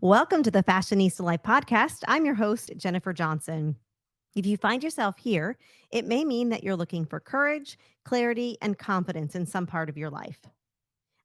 Welcome to the Fashionista Life podcast. I'm your host, Jennifer Johnson. If you find yourself here, it may mean that you're looking for courage, clarity, and confidence in some part of your life.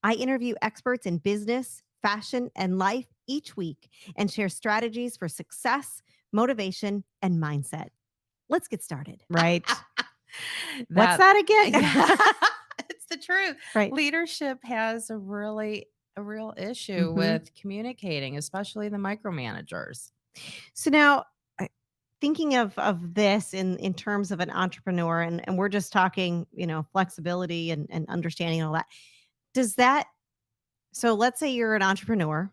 I interview experts in business, fashion, and life each week and share strategies for success, motivation, and mindset. Let's get started. Right. What's That that again? yeah, it's the truth. Right. Leadership has a real issue Mhm. with communicating, especially the micromanagers. So now, thinking of this in terms of an entrepreneur, and we're just talking, flexibility and understanding and all that. Does that so let's say you're an entrepreneur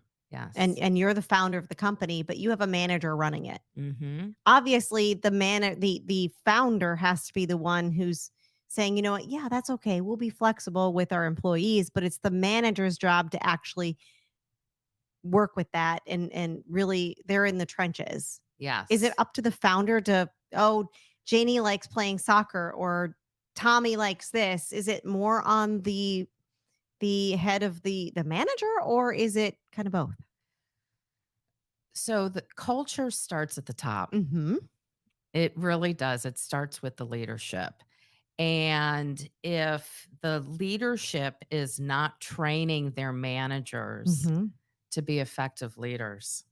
and Yes. and you're the founder of the company, but you have a manager running it. Mhm. Obviously, the founder has to be the one who's saying, you know what, yeah, that's okay. We'll be flexible with our employees, but it's the manager's job to actually work with that and really they're in the trenches. Is it Yes. up to the founder to, oh, Janie likes playing soccer or Tommy likes this? Is it more on the head of the manager or is it kind of both? So the culture starts at the top. Mhm. It really does. It starts with the leadership. And if the leadership is not training their managers Mhm. to be effective leaders,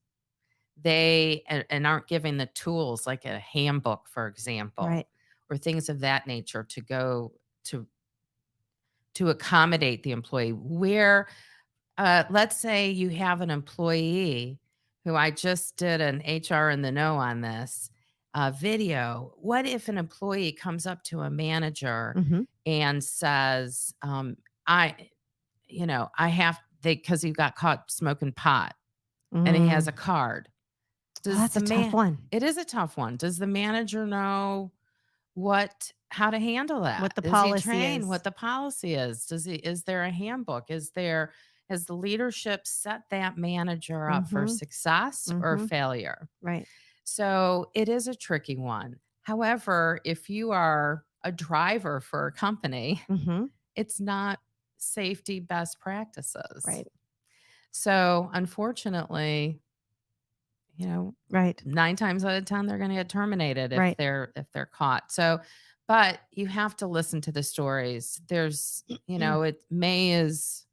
they aren't giving the tools like a handbook, for example, Right. or things of that nature to go to to accommodate the employee. Where let's say you have an employee who I just did an HR in the know on this video. What if an employee comes up to a manager Mhm. and says, I, I have they because he got caught smoking pot and he has Mm. a card. Oh, Does that's the a tough man one. It is a tough one. Does the manager know how to handle that? What the Is he policy trained what is. the policy is? Is there a handbook? Has the leadership set that manager up for Mhm. success or Mhm. failure? Right. So it is a tricky one. However, if you are a driver for a company, Mhm. it's not safety best practices. Right. So unfortunately, you know, Right. 9 times out of 10 they're gonna get terminated Right. if they're caught. So, but you have to listen to the stories. It May is,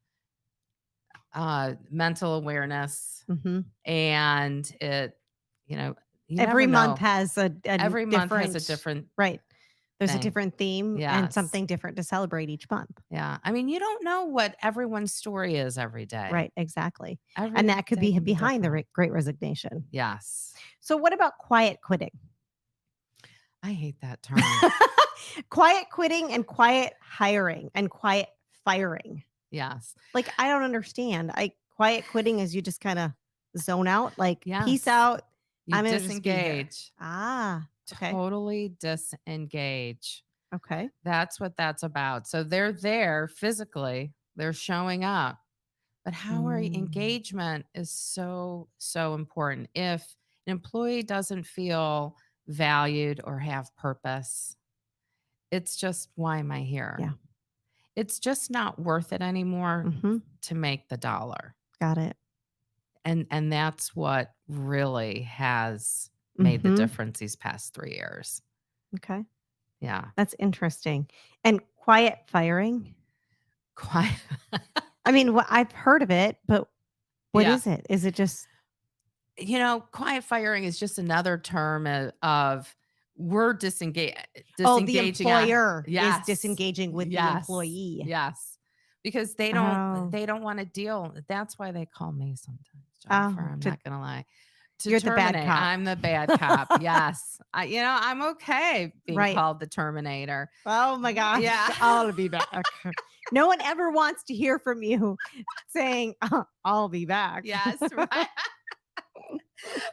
mental awareness, Mhm. and you know, you Every never month know. has a Every month has a different. different Right. There's a thing. different theme and Yes. something different to celebrate each month. Yeah. I mean, you don't know what everyone's story is every day. Right, exactly. And Every that could day be can be behind the different. great resignation. Yes. So what about quiet quitting? I hate that term. Quiet quitting and quiet hiring and quiet firing. Yes. Like, I don't understand. I quiet quitting is you just kinda zone out, like, "Peace Yes. out. You I'm gonna just be here." disengage. Ah, okay, Totally disengage. okay. That's what that's about. So they're there physically, they're showing up. But Mm, engagement is so important. If an employee doesn't feel valued or have purpose, it's just, why am I here? yeah, It's just not worth it anymore mhm, to make the dollar. got it. And that's what really has made the Mhm, difference these past 3 years. okay, Yeah. that's interesting. And quiet firing? Quiet. I mean, I've heard of it, but what Yeah. is it? Is it just, Quiet firing is just another term of we're oh, the disengaging. employer is Yes. disengaging with the Yes. employee? Yes. Because they don't Oh, they don't want to deal. That's why they call me sometimes, Jennifer. oh, I'm not gonna lie. To you're the bad terminate. cop. I'm the bad cop. Yes. I'm okay being Right. called the Terminator. Oh my gosh, Yeah. I'll be back. No one ever wants to hear from you saying, I'll be back." Yes, right.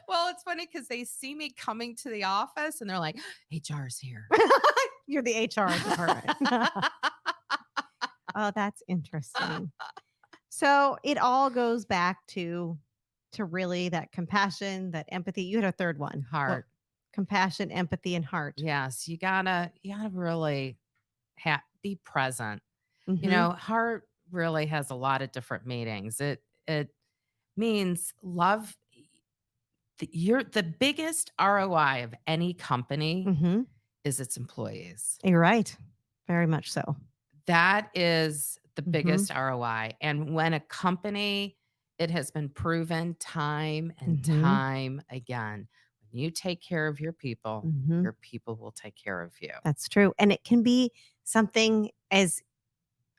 Well, it's funny because they see me coming to the office and they're like, HR's here. You're the HR department. Oh, that's interesting. So it all goes back to really that compassion, that empathy. You had a third one. What? Heart. Compassion, empathy, and heart. Yes, you gotta really be present. Mhm. Heart really has a lot of different meanings. It means love. The biggest ROI of any company Mhm. is its employees. You're right. Very much so. That is the Mhm. biggest ROI, and when a company it has been proven time and Mhm. time again, when you take care of Mhm. your people will take care of you. That's true. And it can be something as,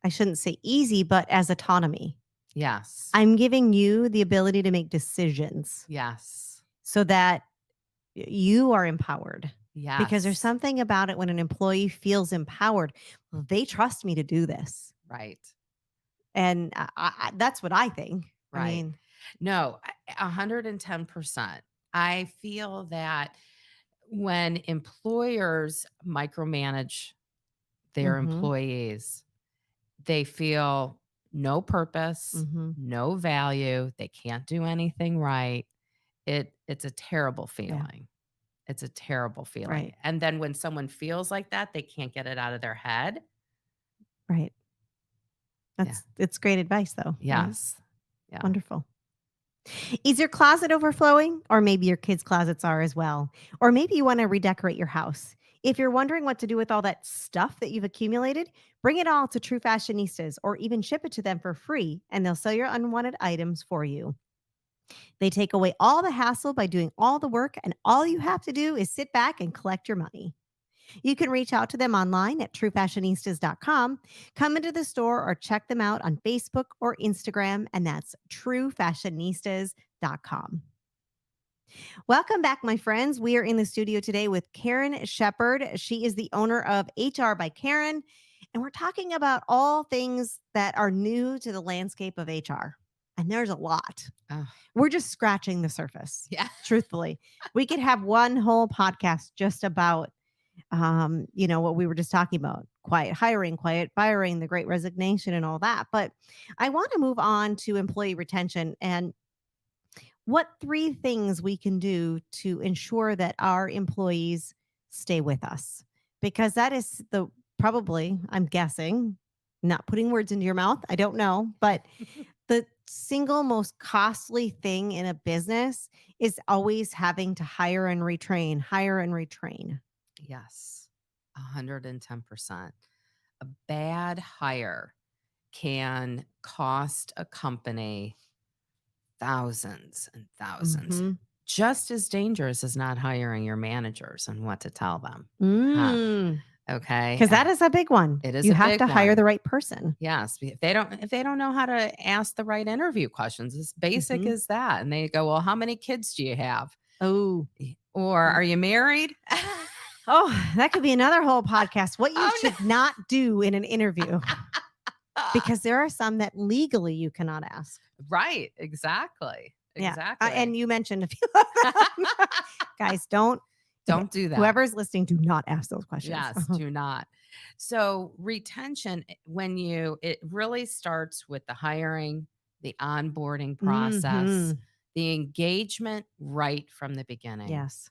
I shouldn't say easy, but as autonomy. Yes. I'm giving you the ability to make decisions Yes. so that you are empowered. Because there's Yes. something about it when an employee feels empowered. Well, they trust me to do this. Right. And that's what I think. I Right. mean, No, 110%. I feel that when employers micromanage their mhm, employees, they feel no purpose, mhm, no value, they can't do anything right. It's a terrible yeah, feeling. It's a terrible feeling. right, And then when someone feels like that, they can't get it out of their head. right. Yeah. It's great advice though, right? Yes. Yeah. Wonderful. Is your closet overflowing? Or maybe your kids' closets are as well. Or maybe you want to redecorate your house. If you're wondering what to do with all that stuff that you've accumulated, bring it all to True Fashionistas or even ship it to them for free and they'll sell your unwanted items for you. They take away all the hassle by doing all the work, and all you have to do is sit back and collect your money. You can reach out to them online at truefashionistas.com, come into the store, or check them out on Facebook or Instagram, and that's truefashionistas.com. Welcome back, my friends. We are in the studio today with Karen Shepard. She is the owner of HR by Karen, and we're talking about all things that are new to the landscape of HR. And there's a lot. Oh, We're just scratching the surface, yeah. truthfully. We could have one whole podcast just about what we were just talking about, quiet hiring, quiet firing, the great resignation, and all that. But I want to move on to employee retention and what three things we can do to ensure that our employees stay with us. Because that is the probably, I'm guessing, not putting words into your mouth. I don't know, but the single most costly thing in a business is always having to hire and retrain. Yes. 110%. A bad hire can cost a company thousands and thousands. Mhm. Just as dangerous as not hiring your managers and what to tell them. Huh. Mm. Okay. 'Cause that is a big one. It is You a have big to hire one. the right person. Yes. If they don't know how to ask the right interview questions, as basic Mhm. as that. And they go, well, how many kids do you have? Oh. Or Mm. are you married? Oh, that could be another whole podcast. What you Oh no. should not do in an interview, because there are some that legally you cannot ask. Right. Exactly. Yeah. And Exactly. you mentioned a few of them. Guys, don't Don't do that. whoever's listening, do not ask those questions. Yes, do not. So retention, it really starts with the hiring, the onboarding process, Mhm. the engagement right from the beginning. Yes.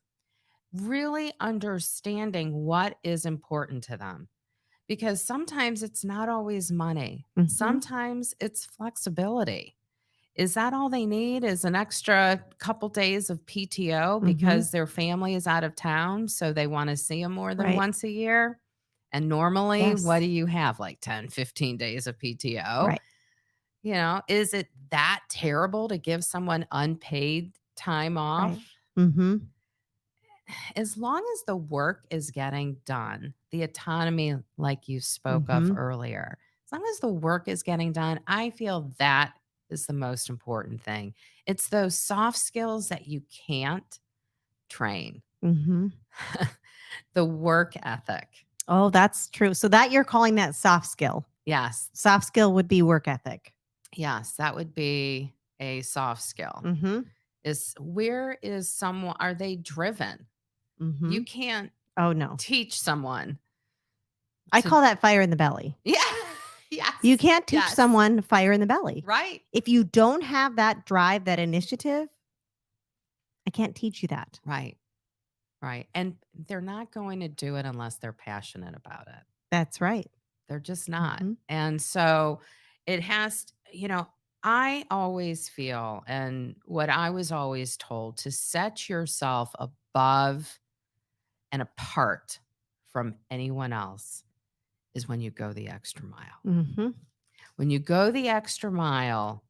Really understanding what is important to them. Because sometimes it's not always money. Mhm. Sometimes it's flexibility. Is that all they need is an extra couple days of PTO Mhm. because their family is out of town, so they wanna see them more than Right. once a year? And normally, what Yes. do you have, like 10, 15 days of PTO? Right. Is it that terrible to give someone unpaid time Right. off? Mhm. As long as the work is getting done, the autonomy like you spoke of Mhm. earlier, as long as the work is getting done, I feel that is the most important thing. It's those soft skills that you can't train. Mhm. The work ethic. Oh, that's true. So that you're calling that soft skill. Yes. Soft skill would be work ethic. Yes, that would be a soft skill. Mhm. Is where is someone are they driven? You Mhm. can't Oh, no. teach someone I to call that fire in the belly. Yeah. You Yes. can't teach Yes. someone fire in the belly. Right. If you don't have that drive, that initiative, I can't teach you that. Right. Right. And they're not going to do it unless they're passionate about it. That's right. They're just not. Mhm. And so it has, I always feel, and what I was always told, to set yourself above and apart from anyone else is when you go the extra mile. Mhm. When you go the extra mile,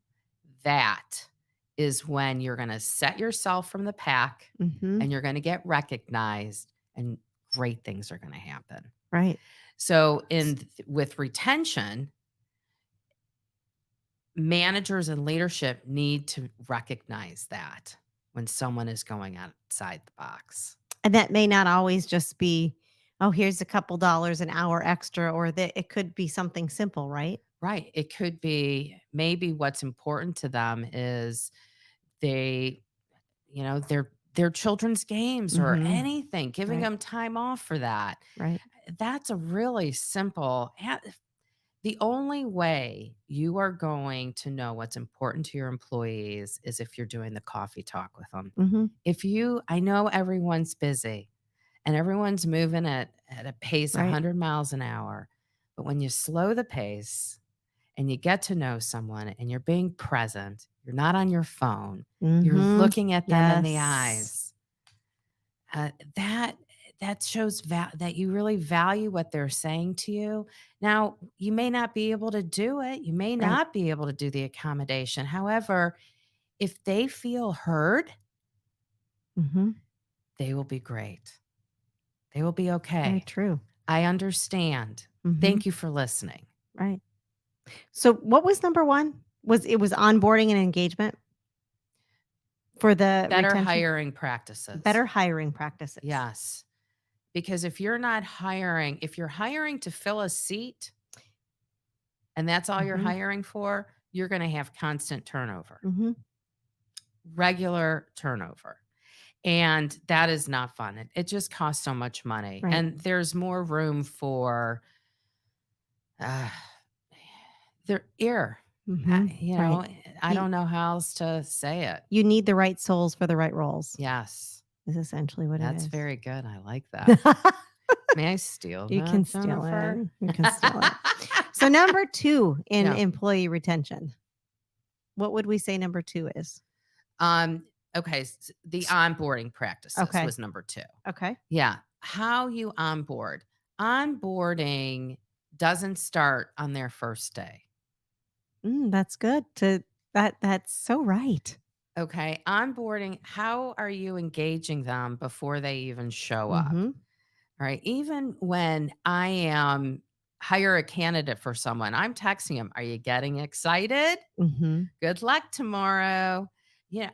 that is when you're going to set yourself from the pack Mhm. and you're going to get recognized and great things are going to happen. Right. So S with retention, managers and leadership need to recognize that when someone is going outside the box. And that may not always just be, "Oh, here's a couple dollars an hour extra," or that it could be something simple, right? Right. It could be maybe what's important to them is they, their children's games or Mhm. anything, giving Right. them time off for that. Right. That's a really simple. The only way you are going to know what's important to your employees is if you're doing the coffee talk with them. Mhm. I know everyone's busy and everyone's moving at a pace Right. 100 miles an hour. But when you slow the pace and you get to know someone and you're being present, you're not on your phone, you're Mhm. looking at them in the Yes. eyes, uh, that that shows that you really value what they're saying to you. Now, you may not be able to do it. You may Right. not be able to do the accommodation. However, if they feel heard, Mhm. they will be great. They will be Very okay. true. I understand. Mhm. Thank you for listening. Right. So what was number 1? Was onboarding and engagement for the Better retention? hiring practices. Better hiring practices. Yes. Because if you're hiring to fill a seat and that's all you're Mhm. hiring for, you're going to have constant turnover, Mhm. regular turnover. And that is not fun. It just costs so much money. Right. And there's more room for uh, their ear. Mhm. Right. I You don't know how else to say it. you need the right souls for the right roles Yes, is essentially what it that's is. very good. I like that. May I steal You can that, steal Jennifer? it. You can steal it. So number 2 in Yeah. employee retention, what would we say number 2 is? Um, okay, the onboarding practices Okay. was number 2. Okay. Yeah, how you onboard. Onboarding doesn't start on their first day, That's good to that's so right. okay? Onboarding, how are you engaging them before they even show up? Mhm. All right, even when I am hire a candidate for someone, I'm texting them, "Are you getting excited? Mhm. Good luck tomorrow."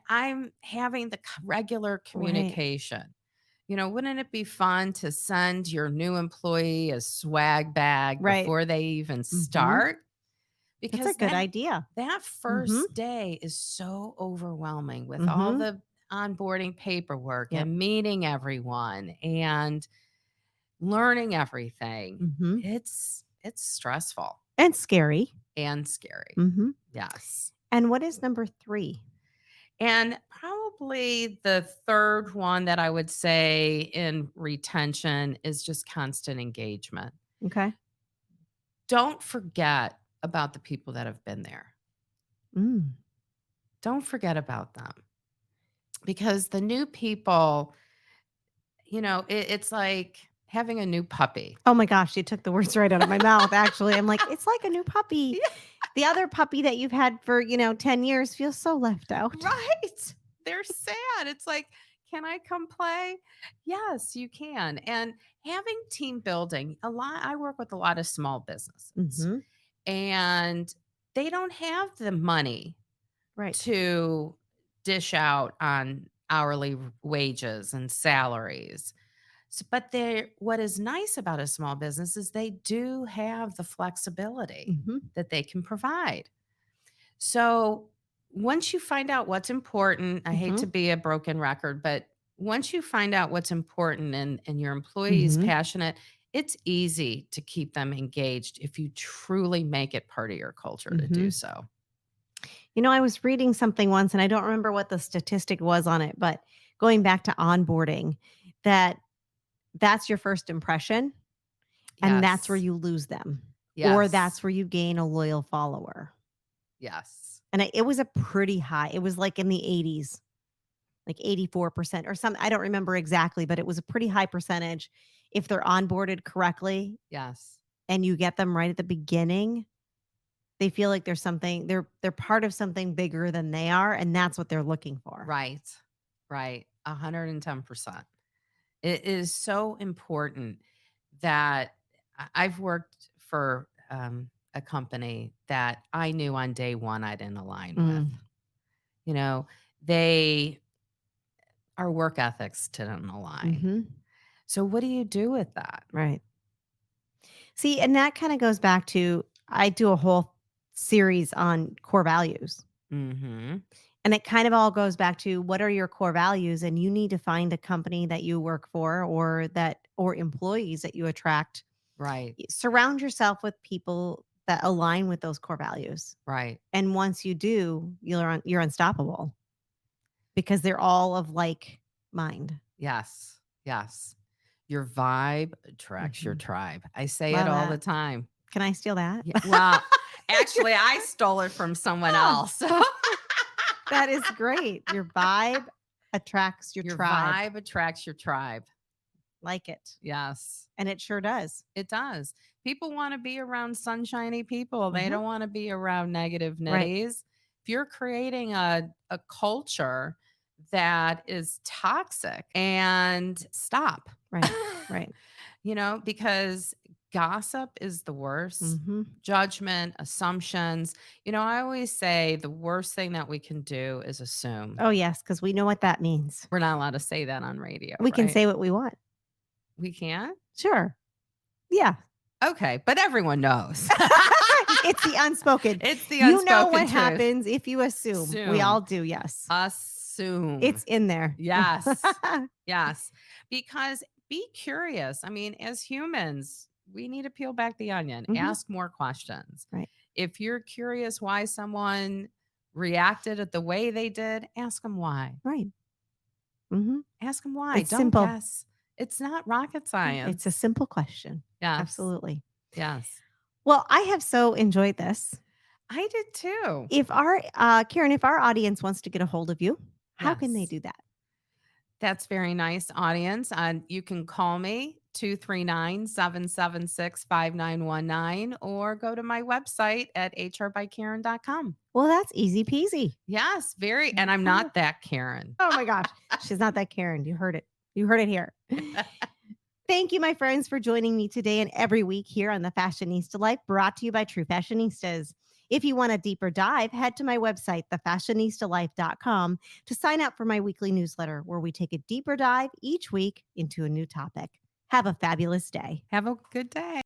I'm having the regular Right. communication. Wouldn't it be fun to send your new employee a swag bag Right. before they even Mhm. start? That's a Because good that idea. that Mhm. first day is so overwhelming with all Mhm. the onboarding paperwork Yep. and meeting everyone and learning everything. Mhm. It's stressful And scary. and scary. Mhm. Yes. And what is number 3? And probably the third one that I would say in retention is just constant engagement. Okay. Don't forget about the people that have been there. Mm. Don't forget about them because the new people, it's like having a new puppy. Oh my gosh, you took the words right out of my mouth, actually. I'm like, "It's like a new puppy." The other puppy that you've had for, 10 years feels so left out. Right. They're sad. It's like, "Can I come play?" Yes, you can. And having team building, I work with a lot of small businesses, Mhm. and they don't have the money Right. to dish out on hourly wages and salaries. But what is nice about a small business is they do have the flexibility Mhm. that they can provide. So once you find out what's important, I hate to Mhm. be a broken record, but once you find out what's important and your employees Mhm. passionate, it's easy to keep them engaged if you truly make it part of your culture to do Mhm. so. I was reading something once and I don't remember what the statistic was on it, but going back to onboarding, that that's your first impression and that's where Yes. you lose them or that's Yes. where you gain a loyal follower. Yes. And it was a pretty high. It was like in the 80s, like 84% or something. I don't remember exactly, but it was a pretty high percentage. If they're onboarded correctly Yes. and you get them right at the beginning, they feel like there's something they're part of something bigger than they are, and that's what they're looking for. Right. Right. 110%. It is so important that I've worked for a company that I knew on day one I didn't align with. Mm, You know, they our work ethics didn't align. mhm, So what do you do with that? right. See, and that kinda goes back to I do a whole series on core values, Mhm. and it kind of all goes back to what are your core values, and you need to find a company that you work for or employees that you attract. Right. Surround yourself with people that align with those core values, Right. and once you do, you're unstoppable because they're all of like mind. Yes. Yes. Your vibe attracts your Mhm. tribe. I say it Love all the that. time. Can I steal that? Yeah, well, actually, I stole it from someone else. That is great. Your vibe attracts your Your tribe. vibe attracts your tribe. Like it. Yes, And it sure does. it does. People wanna be around sunshiny people. They Mhm. don't wanna be around negative Right. nitties. If you're creating a culture that is toxic and stop. Right. Right. Because gossip is the worst. Mhm. Judgment, assumptions. I always say the worst thing that we can do is assume. Oh, yes, because we know what that means. We're not allowed to say that on radio, We can right? say what we want. We can't? Sure. Yeah. Okay, but everyone knows. It's the unspoken. It's the You know unspoken what truth. happens if you assume. We all Assume. do, yes. Assume. It's in there. Yes. Yes. Because be curious. I mean, as humans, we need to peel back the onion, Mhm. ask more questions. Right. If you're curious why someone reacted the way they did, ask them why. Right. Mhm. Ask them why. It's Don't simple. guess. It's not rocket It's a science. simple question. Yes. Absolutely. Yes. Well, I have so enjoyed this. I did too. If our Karen, if our audience wants to get a hold of you, how can they Yes. do that? That's very nice, audience. You can call me 239-776-5919 or go to my website at hrbyKaren.com. Well, that's easy peasy. Yes, very. And I'm Oh not that Karen. oh my gosh. She's not that Karen. You heard it. You heard it here. Thank you, my friends, for joining me today and every week here on the Fashionista Life, brought to you by True Fashionistas. If you want a deeper dive, head to my website, thefashionistalife.com, to sign up for my weekly newsletter where we take a deeper dive each week into a new topic. Have a fabulous day. Have a good day.